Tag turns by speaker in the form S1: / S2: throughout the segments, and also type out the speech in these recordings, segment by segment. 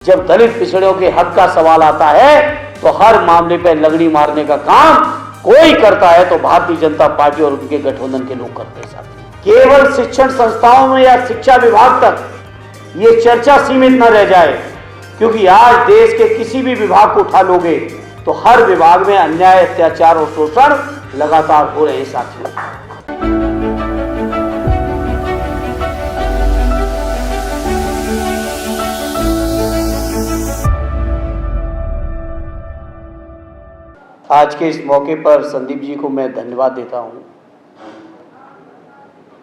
S1: जब दलित पिछड़ों के हक का सवाल आता है तो हर मामले पर लगड़ी मारने का काम कोई करता है तो भारतीय जनता पार्टी और उनके गठबंधन के लोग करते हैं। केवल शिक्षण संस्थाओं में या शिक्षा विभाग तक ये चर्चा सीमित न रह जाए, क्योंकि आज देश के किसी भी विभाग को उठा लोगे तो हर विभाग में अन्याय, अत्याचार और शोषण लगातार हो रहे हैं साथियों। आज के इस मौके पर संदीप जी को मैं धन्यवाद देता हूं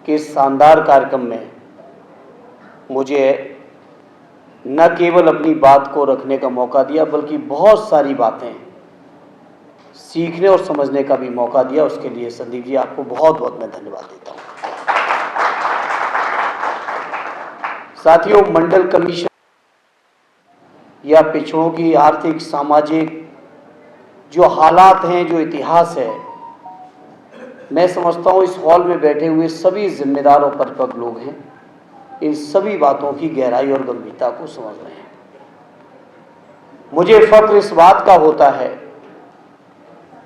S1: कि इस शानदार कार्यक्रम में मुझे न केवल अपनी बात को रखने का मौका दिया बल्कि बहुत सारी बातें सीखने और समझने का भी मौका दिया। उसके लिए संदीप जी आपको बहुत बहुत मैं धन्यवाद देता हूं। साथियों, मंडल कमीशन या पिछड़ों की आर्थिक सामाजिक जो हालात हैं, जो इतिहास है, मैं समझता हूं इस हॉल में बैठे हुए सभी जिम्मेदार और परिपक्व लोग हैं, इन सभी बातों की गहराई और गंभीरता को समझ रहे हैं। मुझे फक्र इस बात का होता है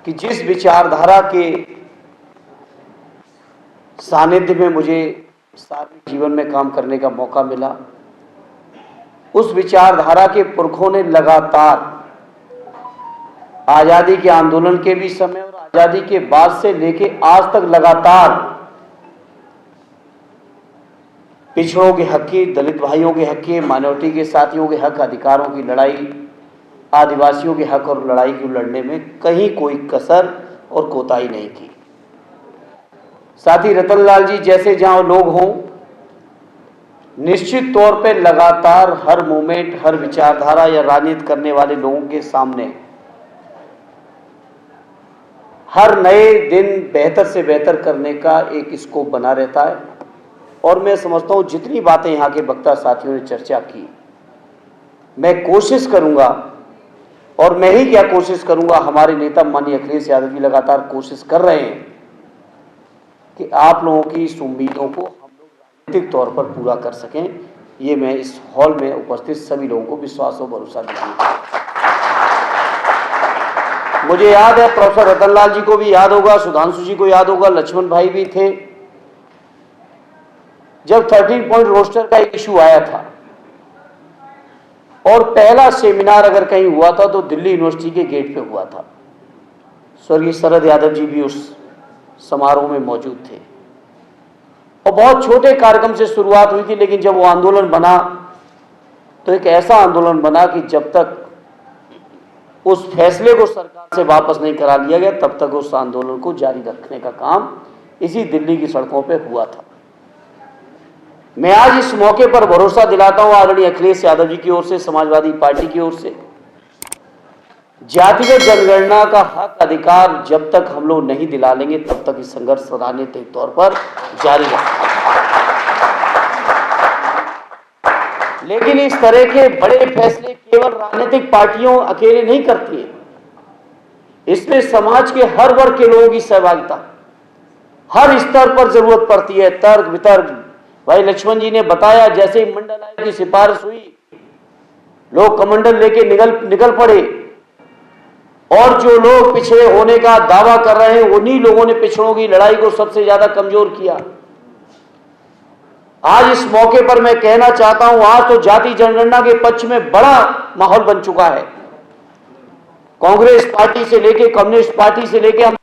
S1: कि जिस विचारधारा के सानिध्य में मुझे सार्वजनिक जीवन में काम करने का मौका मिला, उस विचारधारा के पुरखों ने लगातार आजादी के आंदोलन के भी समय और आजादी के बाद से लेके आज तक लगातार पिछड़ों के हक की, दलित भाइयों के हक की, माइनॉरिटी के साथियों के हक, अधिकारों की लड़ाई, आदिवासियों के हक और लड़ाई को लड़ने में कहीं कोई कसर और कोताही नहीं की। साथी रतनलाल जी जैसे जहां लोग हों, निश्चित तौर पे लगातार हर मोमेंट, हर विचारधारा या राजनीति करने वाले लोगों के सामने हर नए दिन बेहतर से बेहतर करने का एक स्कोप बना रहता है। और मैं समझता हूं जितनी बातें यहाँ के वक्ता साथियों ने चर्चा की, मैं कोशिश करूंगा, और मैं ही क्या कोशिश करूंगा, हमारे नेता माननीय अखिलेश यादव जी लगातार कोशिश कर रहे हैं कि आप लोगों की इस उम्मीदों को हम लोग राजनीतिक तौर पर पूरा कर सकें। ये मैं इस हॉल में उपस्थित सभी लोगों को विश्वास और भरोसा दिलाऊंगा। मुझे याद है, प्रोफेसर रतनलाल जी को भी याद होगा, सुधांशु जी को याद होगा, लक्ष्मण भाई भी थे, जब 13 पॉइंट रोस्टर का एक इशू आया था और पहला सेमिनार अगर कहीं हुआ था तो दिल्ली यूनिवर्सिटी के गेट पे हुआ था। स्वर्गीय शरद यादव जी भी उस समारोह में मौजूद थे और बहुत छोटे कार्यक्रम से शुरुआत हुई थी, लेकिन जब वो आंदोलन बना तो एक ऐसा आंदोलन बना कि जब तक उस फैसले को सरकार से वापस नहीं करा लिया गया तब तक उस आंदोलन को जारी रखने का काम इसी दिल्ली की सड़कों पे हुआ था। मैं आज इस मौके पर भरोसा दिलाता हूं आदरणीय अखिलेश यादव जी की ओर से, समाजवादी पार्टी की ओर से, जातिगत जनगणना का हक अधिकार जब तक हम लोग नहीं दिला लेंगे तब तक इस संघर्ष राजनीतिक तौर पर जारी रहेगा। लेकिन इस तरह के बड़े फैसले केवल राजनीतिक पार्टियों अकेले नहीं करती है, इसमें समाज के हर वर्ग के लोगों की सहभागिता हर स्तर पर जरूरत पड़ती है। तर्क वितर्क, भाई लक्ष्मण जी ने बताया, जैसे ही मंडल आयोग की सिफारिश हुई लोग कमंडल लेके निकल पड़े और जो लोग पिछड़े होने का दावा कर रहे हैं उन्हीं लोगों ने पिछड़ों की लड़ाई को सबसे ज्यादा कमजोर किया। आज इस मौके पर मैं कहना चाहता हूं, आज तो जाति जनगणना के पक्ष में बड़ा माहौल बन चुका है। कांग्रेस पार्टी से लेके, कम्युनिस्ट पार्टी से लेके हम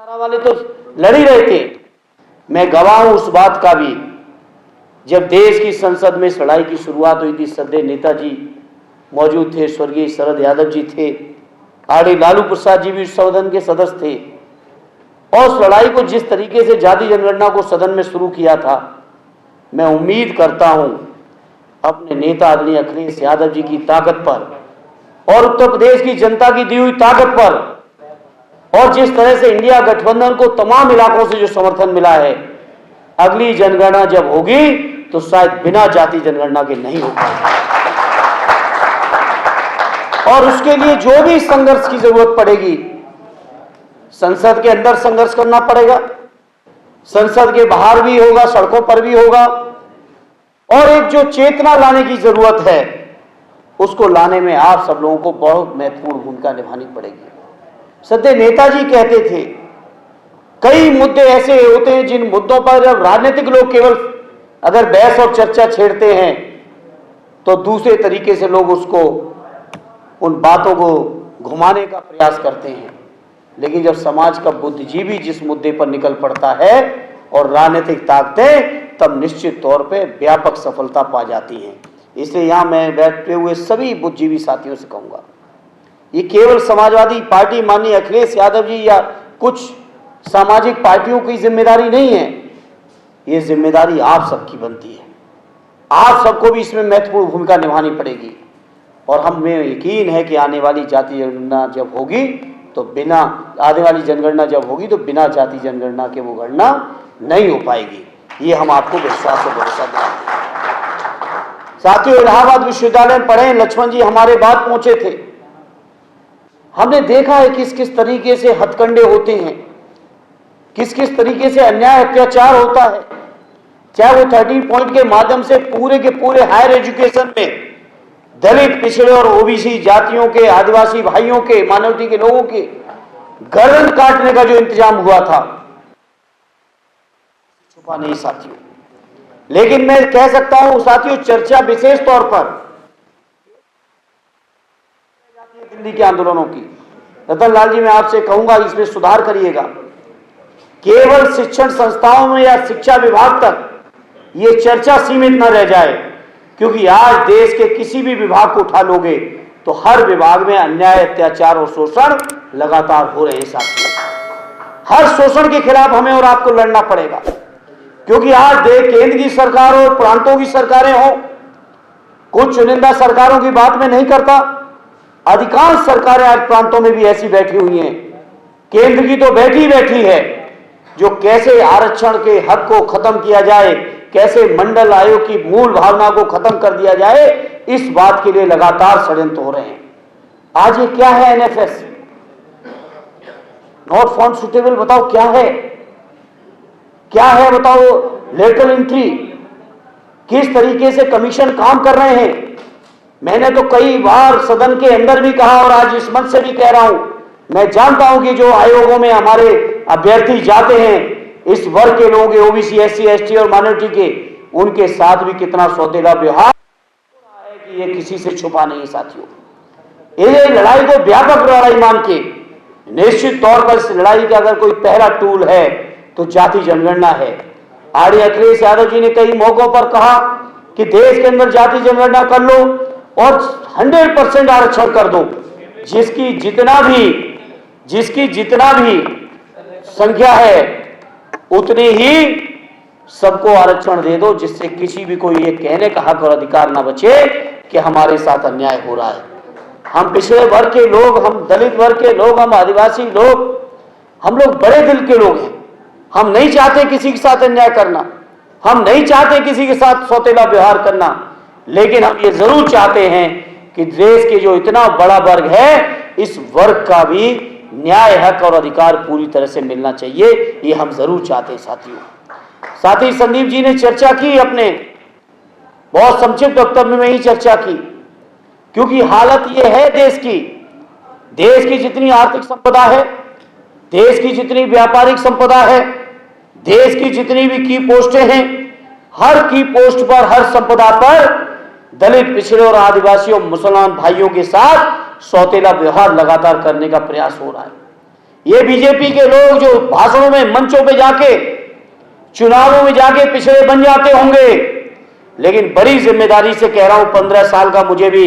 S1: वाले तो लड़ ही रहे थे। मैं गवाह हूं उस बात का भी, जब देश की संसद में इस लड़ाई की शुरुआत हुई थी, सदैव नेताजी मौजूद थे, स्वर्गीय शरद यादव जी थे, आर.डी. लालू प्रसाद जी भी सदन के सदस्य थे। और उस लड़ाई को जिस तरीके से जाति जनगणना को सदन में शुरू किया था, मैं उम्मीद करता हूं अपने नेता आदरणीय अखिलेश यादव जी की ताकत पर और उत्तर प्रदेश की जनता की दी हुई ताकत पर और जिस तरह से इंडिया गठबंधन को तमाम इलाकों से जो समर्थन मिला है, अगली जनगणना जब होगी तो शायद बिना जाति जनगणना के नहीं होगा। और उसके लिए जो भी संघर्ष की जरूरत पड़ेगी, संसद के अंदर संघर्ष करना पड़ेगा, संसद के बाहर भी होगा, सड़कों पर भी होगा। और एक जो चेतना लाने की जरूरत है उसको लाने में आप सब लोगों को बहुत महत्वपूर्ण भूमिका निभानी पड़ेगी। सत्य नेताजी कहते थे, कई मुद्दे ऐसे होते हैं जिन मुद्दों पर जब राजनीतिक लोग केवल अगर बहस और चर्चा छेड़ते हैं तो दूसरे तरीके से लोग उसको, उन बातों को घुमाने का प्रयास करते हैं। लेकिन जब समाज का बुद्धिजीवी जिस मुद्दे पर निकल पड़ता है और राजनीतिक ताकतें, तब निश्चित तौर पे व्यापक सफलता पा जाती हैं। इसलिए यहां मैं बैठे हुए सभी बुद्धिजीवी साथियों से कहूंगा, ये केवल समाजवादी पार्टी माननीय अखिलेश यादव जी या कुछ सामाजिक पार्टियों की जिम्मेदारी नहीं है, ये जिम्मेदारी आप सबकी बनती है। आप सबको भी इसमें महत्वपूर्ण भूमिका निभानी पड़ेगी। और हमें यकीन है कि आने वाली जाति जनगणना जब होगी तो बिना जाति जनगणना के वो गणना नहीं हो पाएगी। ये हम आपको विश्वास और भरोसा दिलाते हैं। साथियों, इलाहाबाद विश्वविद्यालय में पढ़े लक्ष्मण जी हमारे बाद पहुंचे थे। हमने देखा है किस किस तरीके से हथकंडे होते हैं, किस किस तरीके से अन्याय अत्याचार होता है, चाहे वो 13 पॉइंट के माध्यम से पूरे के पूरे हायर एजुकेशन में दलित, पिछड़े और ओबीसी जातियों के, आदिवासी भाइयों के, माइनॉरिटी के लोगों के गर्दन काटने का जो इंतजाम हुआ था, छुपा नहीं साथियों। लेकिन मैं कह सकता हूं साथियों, चर्चा विशेष तौर पर दिल्ली के आंदोलनों की, रतन लाल जी मैं आपसे कहूंगा इसमें सुधार करिएगा। केवल शिक्षण संस्थाओं में या शिक्षा विभाग तक ये चर्चा सीमित न रह जाए, क्योंकि आज देश के किसी भी विभाग को उठा लोगे तो हर विभाग में अन्याय, अत्याचार और शोषण लगातार हो रहे साथियों। हर शोषण के खिलाफ हमें और आपको लड़ना पड़ेगा, क्योंकि आज केंद्र की सरकार और प्रांतों की सरकारें हो, कुछ चुनिंदा सरकारों की बात में नहीं करता, अधिकांश सरकारें आज प्रांतों में भी ऐसी बैठी हुई हैं। केंद्र की तो बैठी है जो कैसे आरक्षण के हक को खत्म किया जाए, कैसे मंडल आयोग की मूल भावना को खत्म कर दिया जाए, इस बात के लिए लगातार षड्यंत्र हो रहे हैं। आज ये क्या है एनएफएस, नॉट फाउंड सुटेबल, बताओ क्या है, क्या है बताओ लेटरल एंट्री, किस तरीके से कमीशन काम कर रहे हैं। मैंने तो कई बार सदन के अंदर भी कहा और आज इस मंच से भी कह रहा हूं, मैं जानता हूं कि जो आयोगों में हमारे अभ्यर्थी जाते हैं, इस वर्ग के लोगों के, ओबीसी, एससी, एसटी और माइनॉरिटी के, उनके साथ भी कितना सौतेला व्यवहार है कि ये किसी से छुपा नहीं साथियों। ये लड़ाई को व्यापक लड़ाई मान के, निश्चित तौर पर इस लड़ाई का अगर कोई पहला टूल है तो जाति जनगणना है। आरडी अखिलेश यादव जी ने कई मौकों पर कहा कि देश के अंदर जाति जनगणना कर लो और 100% आरक्षण कर दो, जिसकी जितना भी संख्या है उतनी ही सबको आरक्षण दे दो, जिससे किसी भी कोई ये कहने का हक और अधिकार ना बचे कि हमारे साथ अन्याय हो रहा है। हम पिछड़े वर्ग के लोग, हम दलित वर्ग के लोग, हम आदिवासी लोग, हम लोग बड़े दिल के लोग हैं। हम नहीं चाहते किसी के साथ अन्याय करना, हम नहीं चाहते किसी के साथ सौतेला व्यवहार करना, लेकिन हम ये जरूर चाहते हैं कि देश के जो इतना बड़ा वर्ग है, इस वर्ग का भी न्याय, हक और अधिकार पूरी तरह से मिलना चाहिए। ये हम जरूर चाहते हैं साथियों। साथ ही संदीप जी ने चर्चा की, अपने बहुत संक्षिप्त वक्तव्य में ही चर्चा की, क्योंकि हालत ये है देश की जितनी आर्थिक संपदा है, देश की जितनी व्यापारिक संपदा है, देश की जितनी भी की पोस्टें हैं, हर की पोस्ट पर, हर संपदा पर दलित, पिछड़े और आदिवासी और मुसलमान भाइयों के साथ सौतेला व्यवहार लगातार करने का प्रयास हो रहा है। ये बीजेपी के लोग जो भाषणों में, मंचों पे जाके, चुनावों में जाके पिछड़े बन जाते होंगे, लेकिन बड़ी जिम्मेदारी से कह रहा हूं, 15 साल का मुझे भी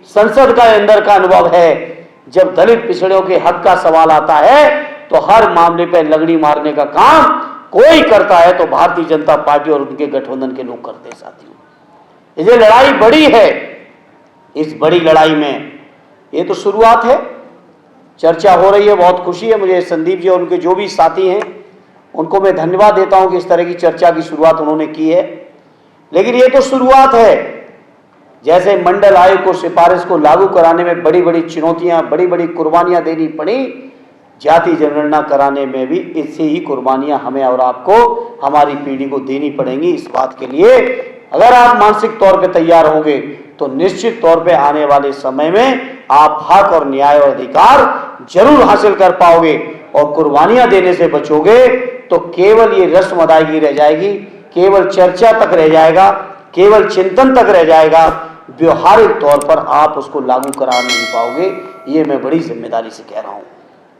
S1: संसद का अंदर का अनुभव है। जब दलित पिछड़ों के हक का सवाल आता है तो हर मामले पर लगड़ी मारने का काम कोई करता है तो भारतीय जनता पार्टी और उनके गठबंधन के लोग करते हैं साथियों। ये लड़ाई बड़ी है, इस बड़ी लड़ाई में ये तो शुरुआत है, चर्चा हो रही है, बहुत खुशी है मुझे। संदीप जी और उनके जो भी साथी हैं उनको मैं धन्यवाद देता हूं कि इस तरह की चर्चा की शुरुआत उन्होंने की है, लेकिन ये तो शुरुआत है। जैसे मंडल आयोग को, सिफारिश को लागू कराने में बड़ी बड़ी चुनौतियां, बड़ी बड़ी कुर्बानियां देनी पड़ी, जाति जनगणना कराने में भी इससे ही कुर्बानियां हमें और आपको, हमारी पीढ़ी को देनी पड़ेंगी। इस बात के लिए अगर आप मानसिक तौर पे तैयार होंगे तो निश्चित तौर पे आने वाले समय में आप हक और न्याय और अधिकार जरूर हासिल कर पाओगे और कुर्बानियां देने से बचोगे तो केवल ये रस्म अदायगी रह जाएगी, केवल चर्चा तक रह जाएगा, केवल चिंतन तक रह जाएगा, व्यवहारिक तौर पर आप उसको लागू करा नहीं पाओगे। ये मैं बड़ी जिम्मेदारी से कह रहा हूं।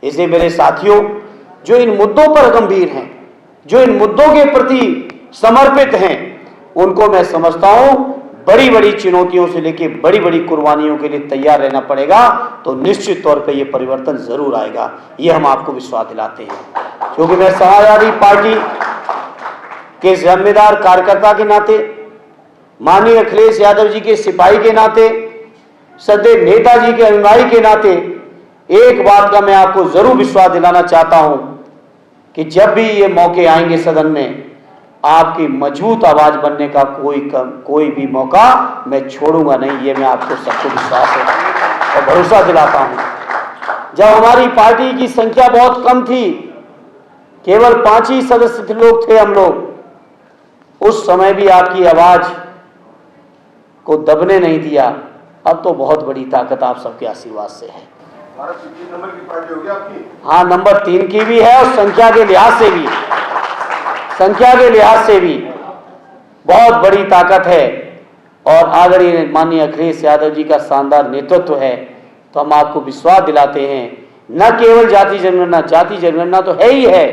S1: इसलिए मेरे साथियों, जो इन मुद्दों पर गंभीर हैं, जो इन मुद्दों के प्रति समर्पित हैं, उनको मैं समझता हूं बड़ी बड़ी चुनौतियों से लेकर बड़ी बड़ी कुर्बानियों के लिए तैयार रहना पड़ेगा, तो निश्चित तौर पे ये परिवर्तन जरूर आएगा, ये हम आपको विश्वास दिलाते हैं। क्योंकि मैं समाजवादी पार्टी के जिम्मेदार कार्यकर्ता के नाते, माननीय अखिलेश यादव जी के सिपाही के नाते, सदैव नेताजी के अनुयायी के नाते एक बात का मैं आपको जरूर विश्वास दिलाना चाहता हूं कि जब भी ये मौके आएंगे सदन में, आपकी मजबूत आवाज बनने का कोई भी मौका मैं छोड़ूंगा नहीं। ये मैं आपको सबको विश्वास है और भरोसा दिलाता हूं। जब हमारी पार्टी की संख्या बहुत कम थी, केवल 5 ही सदस्य लोग थे हम लोग, उस समय भी आपकी आवाज को दबने नहीं दिया। अब तो बहुत बड़ी ताकत आप सबके आशीर्वाद से है।
S2: नंबर की पार्टी होगी आपकी?
S1: हाँ, नंबर 3 की भी है और संख्या के लिहाज से भी बहुत बड़ी ताकत है। और आदरणीय माननीय अखिलेश यादव जी का शानदार नेतृत्व है, तो हम आपको विश्वास दिलाते हैं, न केवल जाति जनगणना तो है ही है,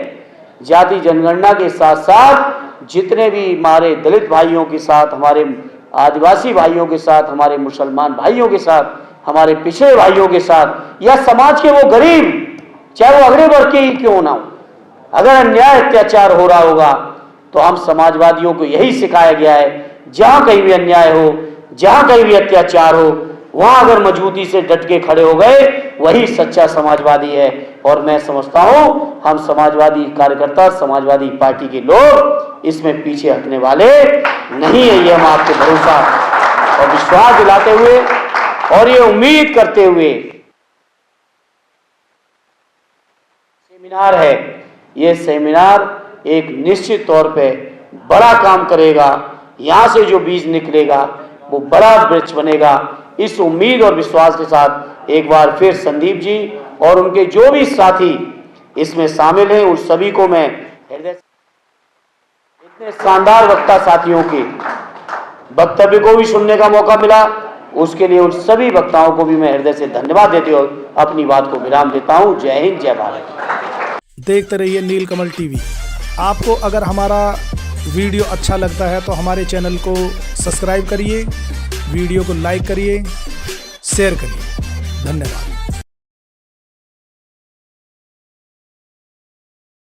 S1: जाति जनगणना के साथ साथ जितने भी हमारे दलित भाइयों के साथ, हमारे आदिवासी भाइयों के साथ, हमारे मुसलमान भाइयों के साथ, हमारे पिछड़े भाइयों के साथ, या समाज के वो गरीब, चाहे वो अगले वर्ग के ही क्यों ना हो, अगर अन्याय अत्याचार हो रहा होगा तो हम समाजवादियों को यही सिखाया गया है, जहां कहीं भी अन्याय हो, जहां कहीं भी अत्याचार हो, वहां अगर मजबूती से डट के खड़े हो गए, वही सच्चा समाजवादी है। और मैं समझता हूं हम समाजवादी कार्यकर्ता, समाजवादी पार्टी के लोग इसमें पीछे हटने वाले नहीं है। ये हम आपको भरोसा और विश्वास दिलाते हुए और ये उम्मीद करते हुए, सेमिनार है, ये सेमिनार एक निश्चित तौर पे बड़ा काम करेगा। यहां से जो बीज निकलेगा वो बड़ा वृक्ष बनेगा। इस उम्मीद और विश्वास के साथ एक बार फिर संदीप जी और उनके जो भी साथी इसमें शामिल हैं, उन सभी को मैं हृदय से, इतने शानदार वक्ता साथियों के वक्तव्य को भी सुनने का मौका मिला, उसके लिए उन सभी वक्ताओं को भी मैं हृदय से धन्यवाद देते हुए अपनी बात को विराम देता हूं। जय हिंद, जय भारत।
S3: देखते रहिए नीलकमल टीवी। आपको अगर हमारा वीडियो अच्छा लगता है तो हमारे चैनल को सब्सक्राइब करिए, वीडियो को लाइक करिए, शेयर करिए। धन्यवाद।